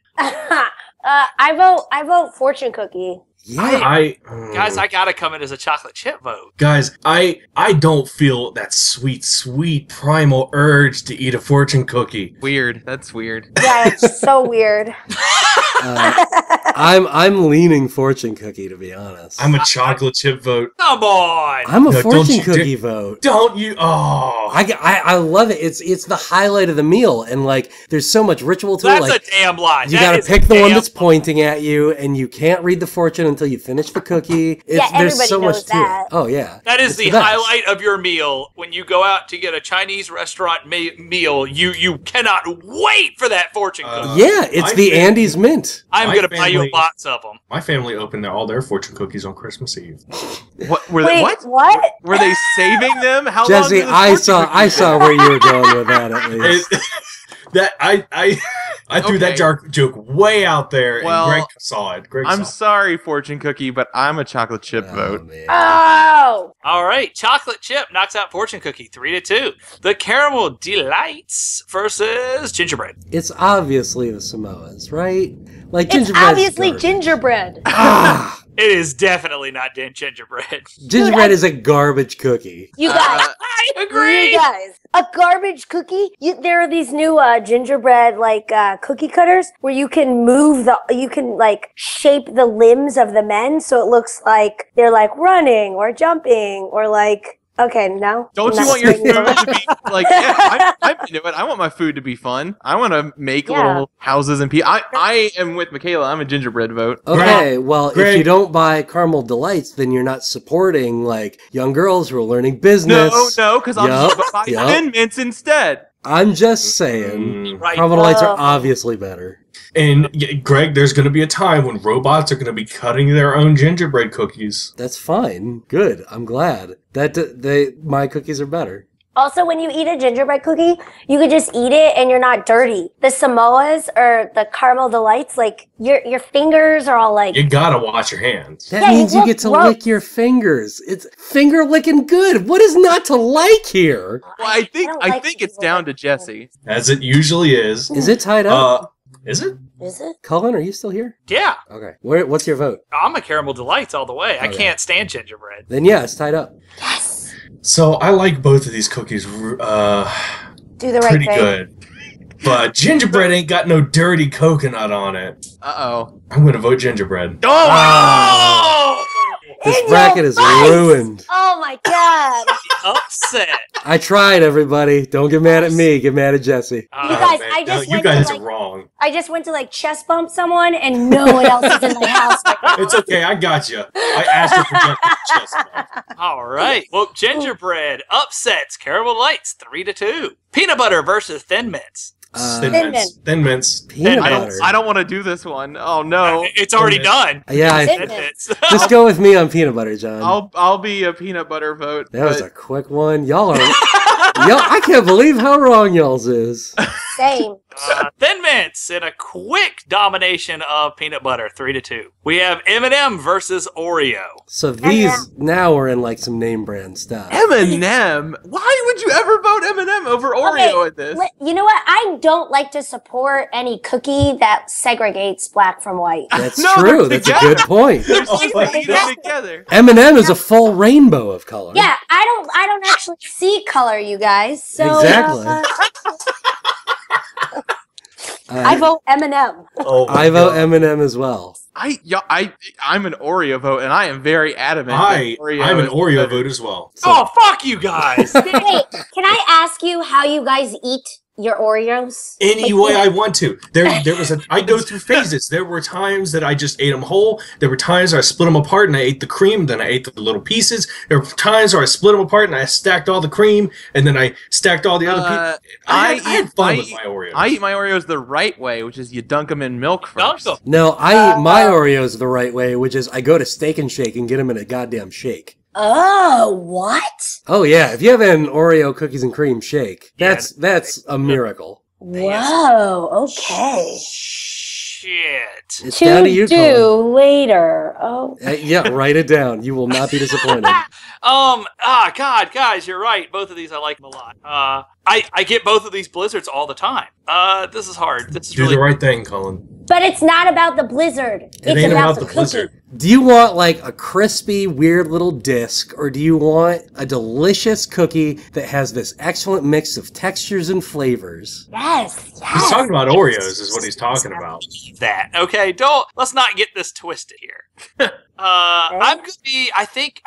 I vote fortune cookie. Yeah. Guys, I gotta come in as a chocolate chip vote. Guys, I don't feel that sweet, sweet primal urge to eat a fortune cookie. Weird. That's weird. Yeah, it's so weird. I'm leaning fortune cookie, to be honest. I'm a chocolate chip vote. Come on. I'm a No, don't fortune you cookie vote. Don't you? Oh. I love it. It's the highlight of the meal, and like there's so much ritual to it. That's Like a damn lie. you got to pick the one that's pointing at you, and you can't read the fortune until you finish the cookie. Yeah, there's everybody so much knows to that. it. Oh yeah, That is It's the best. highlight of your meal. When you go out to get a Chinese restaurant meal, you cannot wait for that fortune cookie. Yeah, it's My the family- Andes Mint. I'm my going to buy you family- lots of them. My family opened all their fortune cookies on Christmas Eve. What were Wait, they? What what? were they saving them? How long? Jesse, did this I fortune saw cookie saw where you were going with that at least. That I threw that joke way out there, Well, and Greg saw it. Greg I'm saw it. sorry, fortune cookie, but I'm a chocolate chip Oh, vote. man. Oh! All right, chocolate chip knocks out fortune cookie 3-2. The caramel delights versus gingerbread. It's obviously the Samoas, right? Like It's gingerbread. obviously gingerbread. Ah, It is definitely not gingerbread. gingerbread is a garbage cookie. You guys, I agree. you guys, a garbage cookie. There are these new gingerbread cookie cutters where you can you can like shape the limbs of the men so it looks like they're like running or jumping or like. Okay, no. Don't I'm you not want your saying food that. to be like? Yeah, I'm into it. I want my food to be fun. I want to make Yeah. little houses and people. I am with Michaela. I'm a gingerbread vote. Okay, well, if Greg. you don't buy caramel delights, then you're not supporting like young girls who are learning business. No, because I'll Yup, just buy yup. Thin Mints instead. I'm just saying, Right. caramel delights are Oh. obviously better. And Greg, there's going to be a time when robots are going to be cutting their own gingerbread cookies. That's fine. Good. I'm glad that my cookies are better. Also, when you eat a gingerbread cookie, you could just eat it and you're not dirty. The Samoas or the caramel delights, like your fingers are all like. You gotta wash your hands. That Yeah, you means you look get to gross. lick your fingers. It's finger licking good. What is not to like here? Well, I think don't I like think it's people down like to that. Jesse. As it usually is. Is it tied up? Is it? Is it? Cullen, are you still here? Yeah, Okay. What's your vote? I'm a caramel delights all the way. I Okay. can't stand gingerbread. Then yeah, it's tied up. Yes. So I like both of these cookies Do the right pretty thing. good. But gingerbread ain't got no dirty coconut on it. Oh. I'm gonna vote gingerbread. Oh! This In bracket your is face! ruined. Oh my god. Upset. I tried, everybody. Don't get mad at me. Get mad at Jesse. You guys, I just you went guys to are like, wrong. I just went to like chest bump someone and no one else is in my house right now. It's okay, I got you. I asked you for chest bump. All right. Well, gingerbread upsets caramel delights 3-2. Peanut butter versus Thin Mints. Thin Thin mints. Thin mints. Peanut I butter. don't want to do this one. Oh no. It's already done. Yeah, Thin Thin Mints. Mints. just go with me on peanut butter, John. I'll be a peanut butter vote. That was but a quick one. Y'all are. I can't believe how wrong y'all's is. Same. Thin Mints in a quick domination of peanut butter 3-2. We have M&M versus Oreo. So these now are in like some name brand stuff. M&M. Why would you ever vote M&M over Oreo at this? You know what? I don't like to support any cookie that segregates black from white. That's No, true. they're That's a good point. They're Oh my eating God. them together. M&M is a full rainbow of color. Yeah, I don't actually see color, you guys. So Exactly. I vote M&M. Oh my I vote God. M&M as well. I'm an Oreo vote, and I am very adamant. I'm an is Oreo better. vote as well. Oh, fuck you guys. Hey, can I ask you how you guys eat your Oreos? Any way I want to. There was I go through phases. There were times that I just ate them whole. There were times where I split them apart and I ate the cream. Then I ate the little pieces. There were times where I split them apart and I stacked all the cream and then I stacked all the other pieces. I had fun with my Oreos. I eat my Oreos the right way, which is you dunk them in milk first. Dunk 'em. No, I eat my Oreos the right way, which is I go to Steak and Shake and get them in a goddamn shake. Oh, what? Oh yeah, if you have an Oreo cookies and cream shake, that's a miracle. Whoa, okay. shit. It's down to you, do Cullen. later. Oh. Yeah, write it down. You will not be disappointed. God, guys, you're right. Both of these I like them a lot. I get both of these blizzards all the time. This is hard. This is Do really the right thing, Cullen. But it's not about the blizzard. It's ain't about about the the blizzard. cookie. Do you want like a crispy, weird little disc, or do you want a delicious cookie that has this excellent mix of textures and flavors? Yes. He's Yes. talking about Oreos, is what he's talking about. that. Okay, let's not get this twisted here. I'm gonna be. I think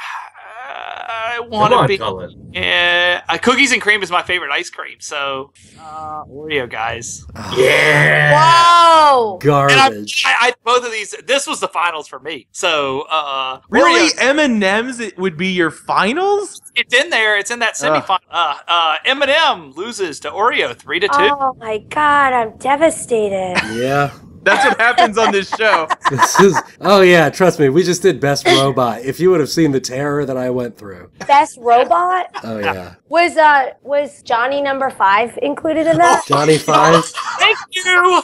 I want Come to on, be. Cullen. Yeah, cookies and cream is my favorite ice cream. So Oreo, guys. Yeah. Whoa. Garbage. And I both of these. This was the finals for me. So Really, Oreos, M&M's it would be your finals? it's in there. It's in that semifinal. M&M loses to Oreo 3-2. Oh my God, I'm devastated. Yeah. That's what happens on this show. This is. Oh yeah, trust me. We just did best robot. If you would have seen the terror that I went through. Best robot? Oh yeah. Was Johnny number 5 included in that? Johnny 5. Thank you.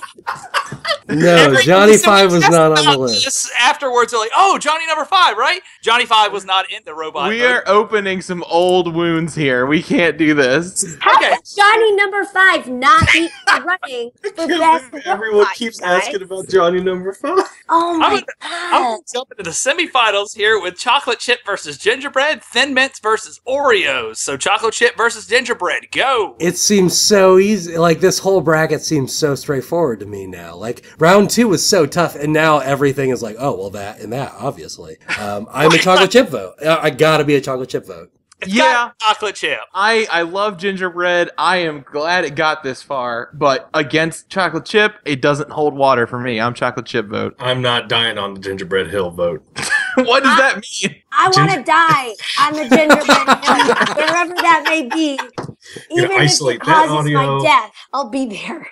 No, Johnny 5 was not on the list. Afterwards, they're like, "Oh, Johnny number 5, right?" Johnny 5 was not in the robot. We vote. are opening some old wounds here. We can't do this. How Okay. could Johnny number 5 not be running for best Everyone robot, keeps guys? asking about Johnny number 5. Oh my I'm God. going to jump into the semifinals here with chocolate chip versus gingerbread, Thin Mints versus Oreos. So chocolate chip versus gingerbread, go! It seems so easy. Like this whole bracket seems so straightforward to me now. Like round 2 was so tough, and now everything is like, oh well, that and that. Obviously, I'm a chocolate chip vote. I gotta be a chocolate chip vote. It's Yeah. got chocolate chip. I love gingerbread. I am glad it got this far, but against chocolate chip, it doesn't hold water for me. I'm chocolate chip vote. I'm not dying on the Gingerbread Hill vote. What does that mean? I want to die on the gingerbread hill, wherever that may be. Even if it isolate that causes my audio. death, I'll be there.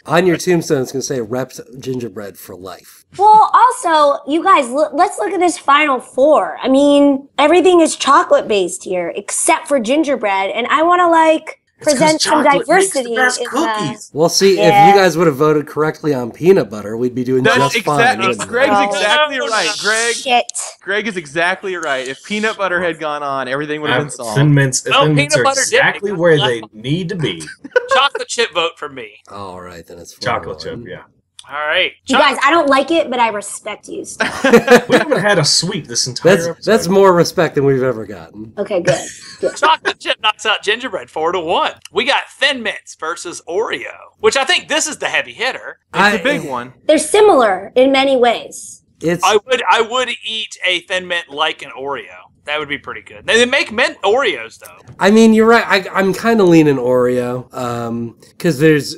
On your tombstone, it's gonna say "Repped gingerbread for life." Well, also, you guys, let's look at this final 4. I mean, everything is chocolate based here, except for gingerbread, and I want to present some diversity in the. Well, see, Yeah. if you guys would have voted correctly on peanut butter, we'd be doing That's just fine. exactly. wouldn't we? Greg's Oh. exactly right. Shit. Greg is exactly right. If peanut butter had gone on, everything would have been solved. Thin Mints, No, Thin Mints peanut are butter dip. exactly where they need to be. Chocolate chip vote for me. All right, then it's Chocolate chip, 4-1. yeah. All right. You guys, I don't like it, but I respect you still. We haven't had a sweep this entire episode. That's more respect than we've ever gotten. Okay, good. Good. Chocolate chip knocks out gingerbread 4-1. We got Thin Mints versus Oreo, which I think this is the heavy hitter. It's a big one. They're similar in many ways. It's I would eat a Thin Mint like an Oreo. That would be pretty good. They make mint Oreos though. I mean, you're right. I'm kind of leaning Oreo because there's.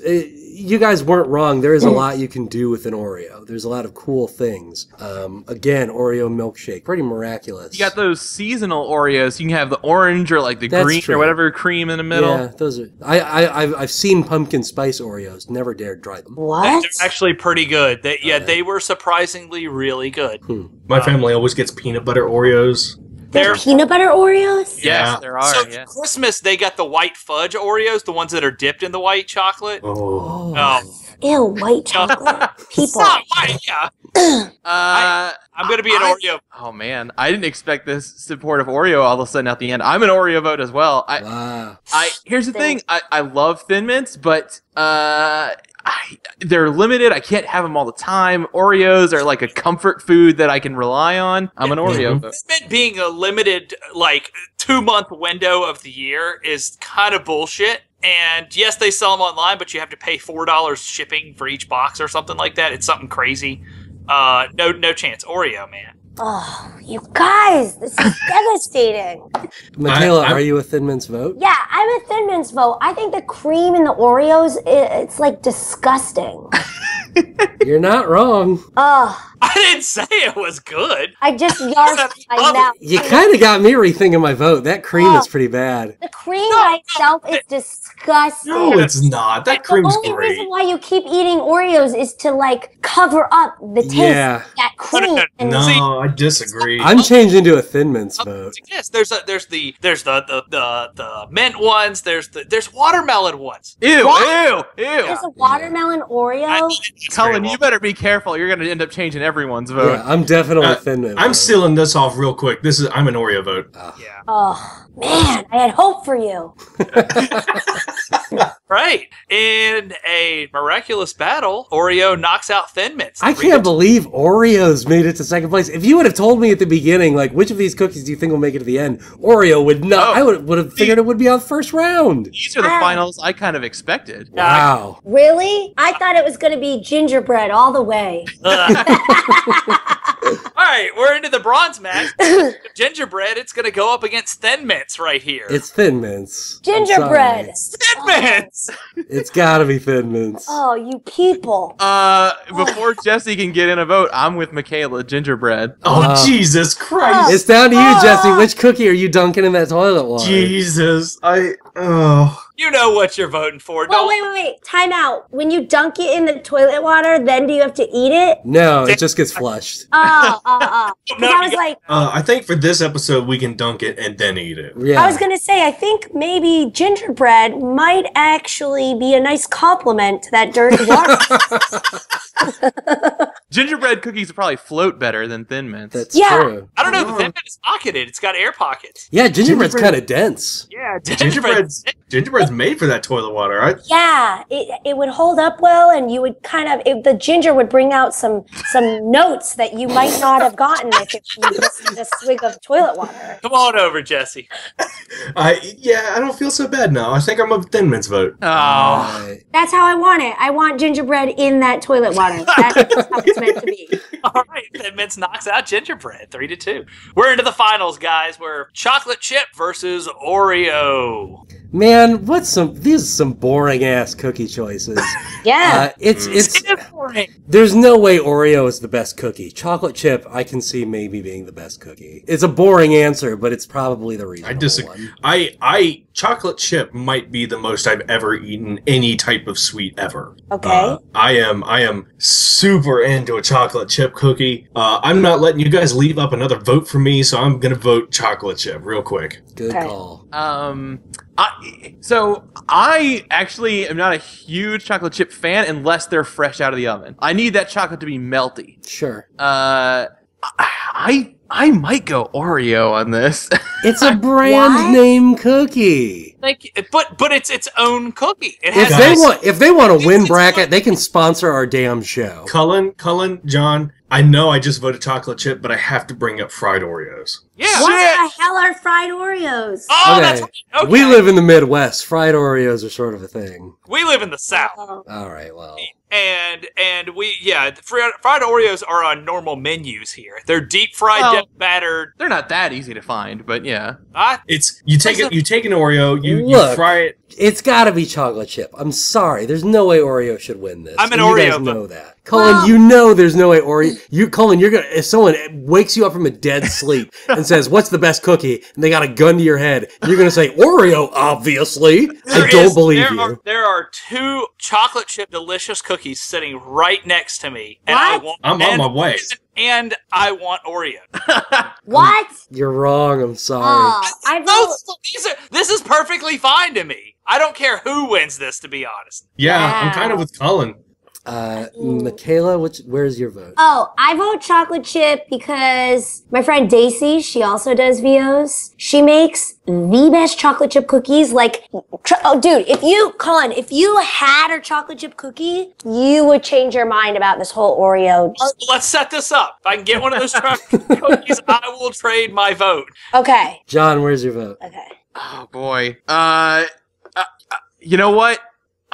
You guys weren't wrong. There is a lot you can do with an Oreo. There's a lot of cool things. Again, Oreo milkshake, pretty miraculous. You got those seasonal Oreos. You can have the orange or like the That's green true. or whatever cream in the middle. Yeah, those are. I've seen pumpkin spice Oreos. Never dared try them. What? They're actually pretty good. They were surprisingly really good. My family always gets peanut butter Oreos. They're peanut butter Oreos? Yes, Yeah. there are. So Yeah. for Christmas, they got the white fudge Oreos, the ones that are dipped in the white chocolate. Oh. Ew, white chocolate. People. Not white, yeah. I'm going to be an Oreo. Oh man, I didn't expect this support of Oreo all of a sudden at the end. I'm an Oreo vote as well. Wow. Here's the thing. I love Thin Mints, but they're limited. I can't have them all the time. Oreos are like a comfort food that I can rely on. I'm an Oreo vote. Mint being a limited, 2-month window of the year is kind of bullshit. And yes, they sell them online, but you have to pay $4 shipping for each box or something like that. It's something crazy. No chance. Oreo, man. Oh, you guys, this is devastating. Michaela, I'm- are you a Thin Mints vote? Yeah, I'm a Thin Mints vote. I think the cream in the Oreos, it's disgusting. You're not wrong. Ugh, I didn't say it was good. I just yarfed my mouth. You kind of got me rethinking my vote. That cream is pretty bad. The cream by itself is disgusting. No, it's not. That cream's The only great. reason why you keep eating Oreos is to cover up the taste Yeah. of that cream. And No, I disagree. I'm changing to a Thin Mints vote. Yes, there's the mint ones. There's watermelon ones. Ew, What? ew, ew. There's a watermelon Oreo. Cullen, you better be careful. You're going to end up changing everyone's vote. Yeah, I'm definitely a Thin Mint. I'm vote. sealing this off real quick. I'm an Oreo vote. Yeah. Oh man, I had hope for you. Right. In a miraculous battle, Oreo knocks out Thin Mints. I can't believe Oreos made it to second place. If you would have told me at the beginning, like, which of these cookies do you think will make it to the end? Oreo would not. Oh. I would have figured it would be on the first round. These are the finals I kind of expected. Wow. Really? I thought it was going to be gingerbread all the way. All right, we're into the bronze match. Gingerbread, it's going to go up against Thin Mints right here. It's Thin Mints. I'm Gingerbread. sorry. Thin Mints! It's gotta be Thin Mints. Oh, you people. Before Jesse can get in a vote, I'm with Michaela, gingerbread. Oh, Jesus Christ. It's down to you, Jesse. Which cookie are you dunking in that toilet water? Jesus. Oh. You know what you're voting for. Well, wait. Time out. When you dunk it in the toilet water, then do you have to eat it? No, it just gets flushed. Oh. 'Cause I was like, I think for this episode, we can dunk it and then eat it. Yeah. I was going to say, I think maybe gingerbread might actually be a nice compliment to that dirty water. Gingerbread cookies will probably float better than Thin Mints. That's Yeah. true. I don't know. The Thin Mint is pocketed. It's got air pockets. Yeah, gingerbread's kind of dense. Yeah, Gingerbread's made for that toilet water, right? Yeah, it would hold up well, and you would the ginger would bring out some notes that you might not have gotten if you listened to a swig of toilet water. Come on over, Jesse. I don't feel so bad now. I think I'm a Thin Mints vote. Oh. Right. That's how I want it. I want gingerbread in that toilet water. That's how it's meant to be. All right, Thin Mints knocks out gingerbread, 3-2. We're into the finals, guys. We're chocolate chip versus Oreo. Man, these are some boring ass cookie choices. Yeah. It's boring. there's no way Oreo is the best cookie. Chocolate chip, I can see maybe being the best cookie. It's a boring answer, but it's probably the reasonable I disagree. one. Chocolate chip might be the most I've ever eaten any type of sweet ever. Okay. I am super into a chocolate chip cookie. I'm not letting you guys leave up another vote for me, so I'm gonna vote chocolate chip real quick. Good Okay. call. I actually am not a huge chocolate chip fan unless they're fresh out of the oven. I need that chocolate to be melty. Sure. I might go Oreo on this. It's a brand name cookie. But it's its own cookie. It has If they want to win bracket, they can sponsor our damn show. Cullen, John, I know I just voted chocolate chip, but I have to bring up fried Oreos. Yeah. What the hell are fried Oreos? Oh, Okay. that's right. Okay. We live in the Midwest. Fried Oreos are sort of a thing. We live in the South. Oh. All right, well. And fried Oreos are on normal menus here. They're deep fried, Well, battered. They're not that easy to find, but yeah. It's you take an Oreo, you Look, fry it. It's got to be chocolate chip. I'm sorry. There's no way Oreo should win this. I'm an And you Oreo guys know vote. that. Cullen, you know there's no way Oreo. Cullen, you're gonna. If someone wakes you up from a dead sleep and says, "What's the best cookie?" and they got a gun to your head, you're gonna say Oreo, obviously. I don't believe you. There are two chocolate chip delicious cookies sitting right next to me, and I'm on my way. And I want Oreo. What? You're wrong. I'm sorry. I vote. This is perfectly fine to me. I don't care who wins this, to be honest. Yeah, I'm Wow. kind of with Cullen. Michaela, where's your vote? Oh, I vote chocolate chip because my friend Daisy, she also does VOs. She makes the best chocolate chip cookies. Dude, Colin, if you had a chocolate chip cookie, you would change your mind about this whole Oreo. Let's set this up. If I can get one of those chocolate cookies, I will trade my vote. Okay. John, where's your vote? Okay. Oh boy. You know what?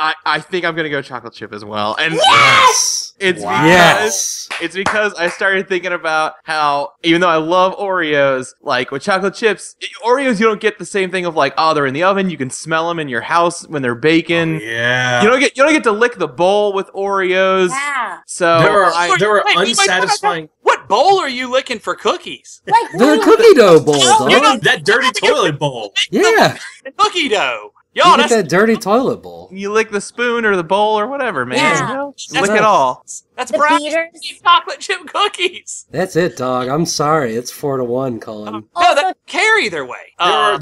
I think I'm gonna go chocolate chip as well. And Yes! it's because I started thinking about how even though I love Oreos, like with chocolate chips, Oreos you don't get the same thing of like, oh, they're in the oven, you can smell them in your house when they're baking. Yeah. You don't get to lick the bowl with Oreos. Yeah. So There are Wait, unsatisfying. What bowl are you licking for cookies? Like, They're cookie dough bowls, No, dog. That dirty toilet bowl. Yeah. Cookie dough. Yo, You get that's that dirty toilet bowl. You lick the spoon or the bowl or whatever, man. Yeah. You know? Just That's lick it all. that's The Bracket's beaters. chocolate chip cookies. That's it, dog. I'm sorry. It's 4-1, Cullen. No, Also- that carry their way.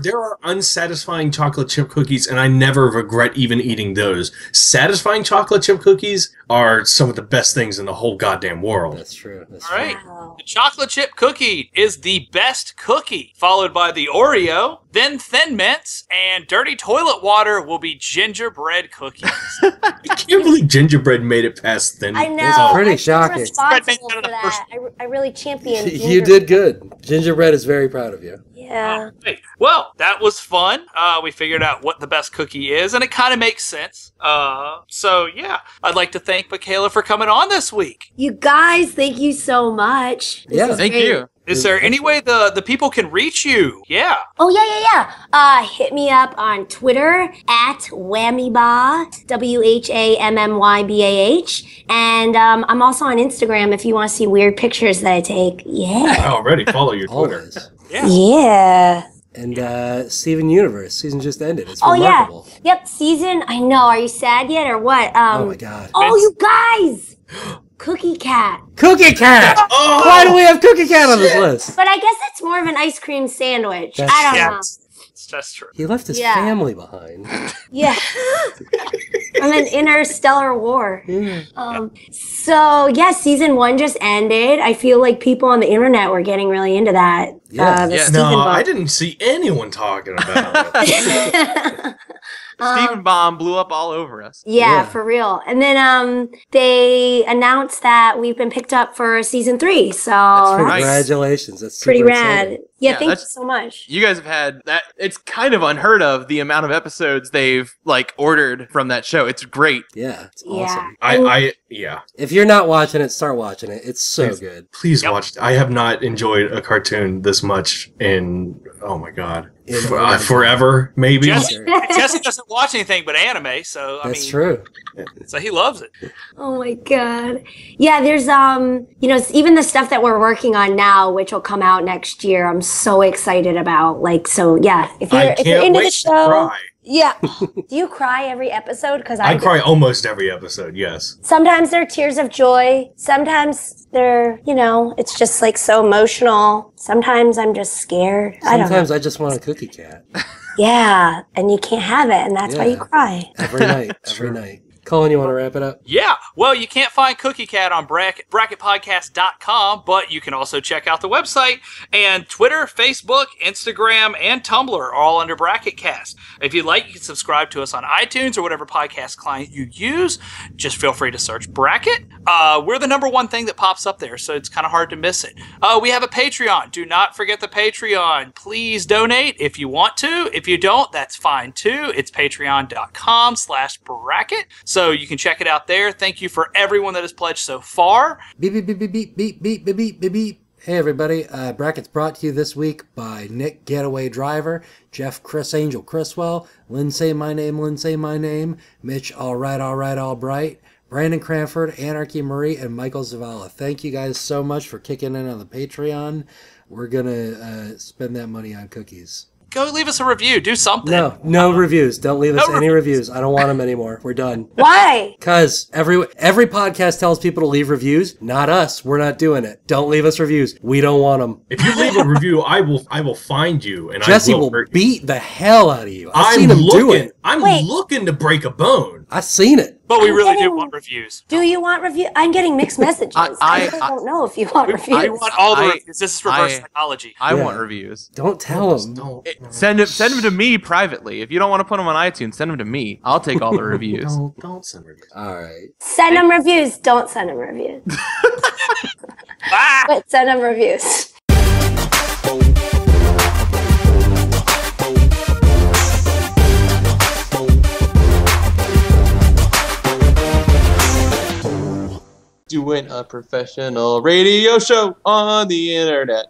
There are unsatisfying chocolate chip cookies, and I never regret even eating those. Satisfying chocolate chip cookies are some of the best things in the whole goddamn world. That's true. That's All right. Wow. The chocolate chip cookie is the best cookie, followed by the Oreo, then Thin Mints, and dirty toilet water will be gingerbread cookies. I can't believe gingerbread made it past thin. I know. It's pretty I feel shocking. responsible Right, for that. I really championed. You did good. Gingerbread is very proud of you. Yeah. Hey, well, that was fun. We figured out what the best cookie is, and it kind of makes sense. So, yeah, I'd like to thank Michaela for coming on this week. You guys, thank you so much. This Yeah. is Thank great. you. Is there any way the people can reach you? Yeah. Oh, yeah. Hit me up on Twitter at Whammybah, WHAMMYBAH. And I'm also on Instagram if you want to see weird pictures that I take. Yeah. I already follow your Twitter. Always. Yeah. Yeah. And Steven Universe season just ended. It's Oh, yeah. remarkable. Yep, season. I know. Are you sad yet or what? Oh my god. Oh, you guys! Cookie Cat. Cookie Cat. Oh! Why do we have Cookie Cat on this list? But I guess it's more of an ice cream sandwich. That's- I don't Yeah. know. That's true. He left his Yeah. family behind. Yeah. I'm an interstellar war. So yeah, season 1 just ended. I feel like people on the internet were getting really into that. Yeah. The Yeah. Steven No, book. I didn't see anyone talking about it. Steven Bomb blew up all over us. Yeah, Yeah. for real. And then they announced that we've been picked up for season 3. So That's that's nice. Congratulations. That's pretty super rad. exciting. Yeah, Yeah, thank you that's- so much. You guys have had that. It's kind of unheard of the amount of episodes they've like ordered from that show. It's great. Yeah, it's Yeah. awesome. Yeah. If you're not watching it, start watching it. It's so Please. good. Please Yep. watch. I have not enjoyed a cartoon this much in, oh my god, forever, maybe. Jesse doesn't watch anything but anime, so I That's mean, true. so he loves it. Oh my god. Yeah, there's even the stuff that we're working on now, which will come out next year. I'm so excited about. Like, so yeah, if I you're can't into wait the to show, cry. yeah. Do you cry every episode? Because I do. cry almost every episode, yes. Sometimes they're tears of joy. Sometimes they're, it's just like so emotional. Sometimes I'm just scared. I don't know. Sometimes I just want a Cookie Cat. Yeah, and you can't have it, and that's why you Yeah. cry. Every night. Every night. Colin, you want to wrap it up? Yeah, well, you can't find Cookie Cat on bracketpodcast.com, but you can also check out the website, and Twitter, Facebook, Instagram, and Tumblr are all under Bracketcast. If you'd like, you can subscribe to us on iTunes or whatever podcast client you use. Just feel free to search Bracket. We're the #1 thing that pops up there, so it's kind of hard to miss it. We have a Patreon. Do not forget the Patreon. Please donate if you want to. If you don't, that's fine too. It's patreon.com/bracket. So you can check it out there. Thank you for everyone that has pledged so far. Beep, beep, beep, beep, beep, beep, beep, beep, beep, beep, beep. Hey, everybody. Brackets brought to you this week by Nick Getaway Driver, Jeff Chris Angel Chriswell, Lindsay My Name, Mitch All Bright, Brandon Cranford, Anarchy Marie, and Michael Zavala. Thank you guys so much for kicking in on the Patreon. We're going to spend that money on cookies. Go leave us a review. Do something. No reviews. Don't leave us No any reviews. reviews. I don't want them anymore. We're done. Why? Because every podcast tells people to leave reviews. Not us. We're not doing it. Don't leave us reviews. We don't want them. If you leave a review, I will find you and Jesse I will hurt you. beat the hell out of you. I've I'm seen him do looking. it. I'm Wait. looking to break a bone. I've seen it. But we I'm really do getting- want reviews. Do you want review? I'm getting mixed messages. I really don't know if you want reviews. I want all the I- reviews. This is reverse I- psychology. I Yeah. want reviews. Don't tell him. Don't. Send them to me privately. If you don't want to put them on iTunes, send them to me. I'll take all the reviews. Don't send reviews. All right. Send them reviews. Don't send them reviews. Ah! But send them reviews. Doing a professional radio show on the internet.